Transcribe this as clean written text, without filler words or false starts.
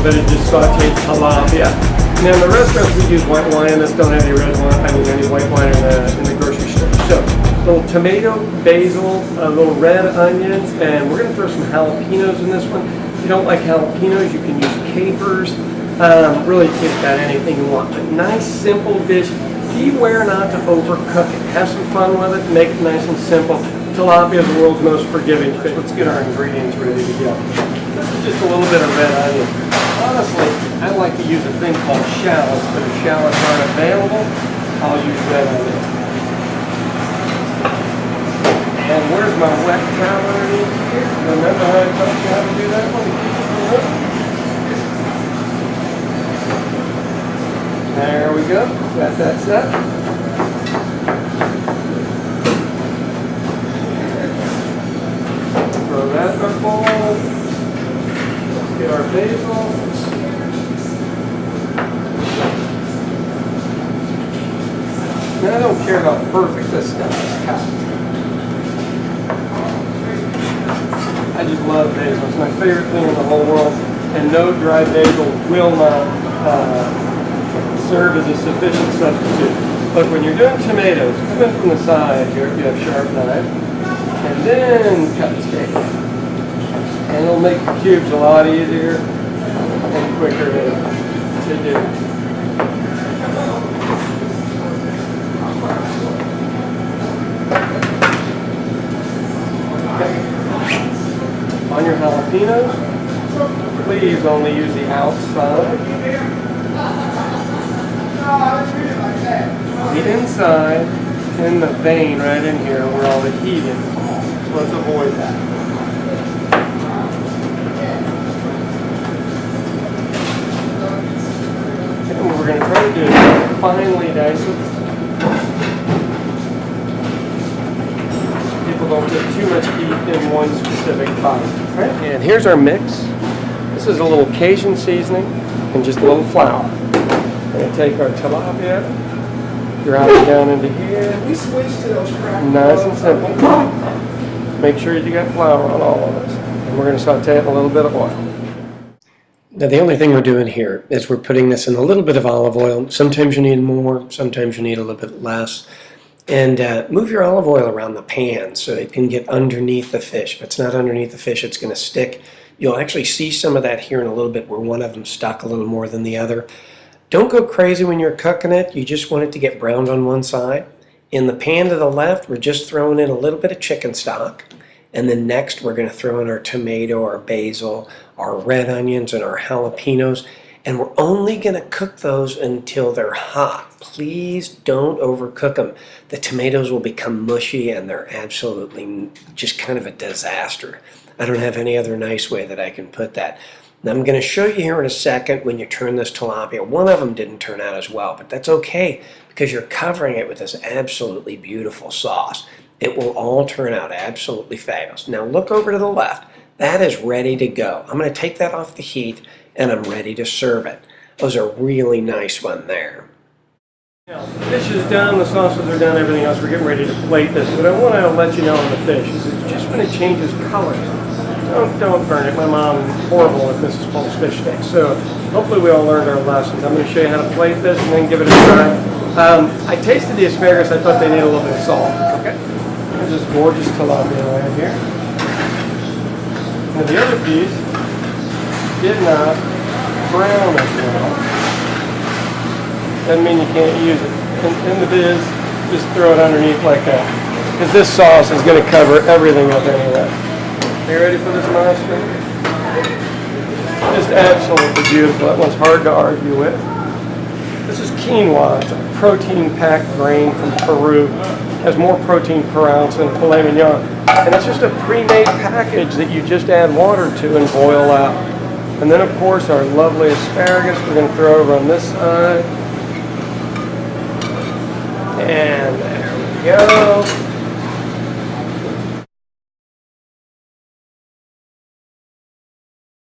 bit of just sauteed tilapia. Now in the restaurants we use white wine. This don't have any red wine. I mean any white wine in the grocery store. So a little tomato, basil, a little red onions, and we're gonna throw some jalapenos in this one. If you don't like jalapenos, you can use capers. Really take that anything you want. But nice simple dish. Beware not to overcook it. Have some fun with it. Make it nice and simple. Tilapia is the world's most forgiving fish. Let's get our ingredients ready to go. This is just a little bit of red onion. Honestly, I like to use a thing called shallots, but if shallots aren't available, I'll use red onion. And where's my wet towel underneath here? Remember how I taught you how to do that one? There we go. Got that set. Throw that in our bowl. Let's get our basil. Now I don't care how perfect this stuff is cut. I just love basil. It's my favorite thing in the whole world. And no dry basil will not serve as a sufficient substitute. But when you're doing tomatoes, come in from the side here if you have a sharp knife. And then cut the steak. And it'll make the cubes a lot easier and quicker to do. Okay. On your jalapenos, please only use the outside. The inside in the vein right in here where all the heat is. So let's avoid that. And what we're going to try to do is finely dice it. People don't get too much heat in one specific pot. Right? And here's our mix. This is a little Cajun seasoning and just a little flour. We're going to take our tilapia, drop it down into here. We switched to those crackers. Nice and simple. Make sure you got flour on all of this. And we're going to saute it in a little bit of oil. Now the only thing we're doing here is we're putting this in a little bit of olive oil. Sometimes you need more, sometimes you need a little bit less. And move your olive oil around the pan so it can get underneath the fish. If it's not underneath the fish, it's going to stick. You'll actually see some of that here in a little bit where one of them stuck a little more than the other. Don't go crazy when you're cooking it. You just want it to get browned on one side. In the pan to the left, we're just throwing in a little bit of chicken stock. And then next, we're going to throw in our tomato, our basil, our red onions, and our jalapenos. And we're only going to cook those until they're hot. Please don't overcook them. The tomatoes will become mushy and they're absolutely just kind of a disaster. I don't have any other nice way that I can put that. Now I'm going to show you here in a second when you turn this tilapia. One of them didn't turn out as well, but that's okay because you're covering it with this absolutely beautiful sauce. It will all turn out absolutely fabulous. Now look over to the left. That is ready to go. I'm going to take that off the heat and I'm ready to serve it. That was a really nice one there. Now, the fish is done, the sauces are done, everything else. We're getting ready to plate this. But I want to let you know on the fish is it's just when it changes colors. Don't burn it. My mom is horrible at Mrs. Paul's fish sticks. So hopefully we all learned our lessons. I'm going to show you how to plate this and then give it a try. I tasted the asparagus. I thought they need a little bit of salt. Okay. There's this gorgeous tilapia right here. Now the other piece did not brown as well. Doesn't mean you can't use it. In the biz, just throw it underneath like that. Because this sauce is going to cover everything up anyway. Are you ready for this monster? Just absolutely beautiful. That one's hard to argue with. This is quinoa. It's a protein-packed grain from Peru. It has more protein per ounce than filet mignon. And it's just a pre-made package that you just add water to and boil out. And then, of course, our lovely asparagus we're going to throw over on this side. And there we go.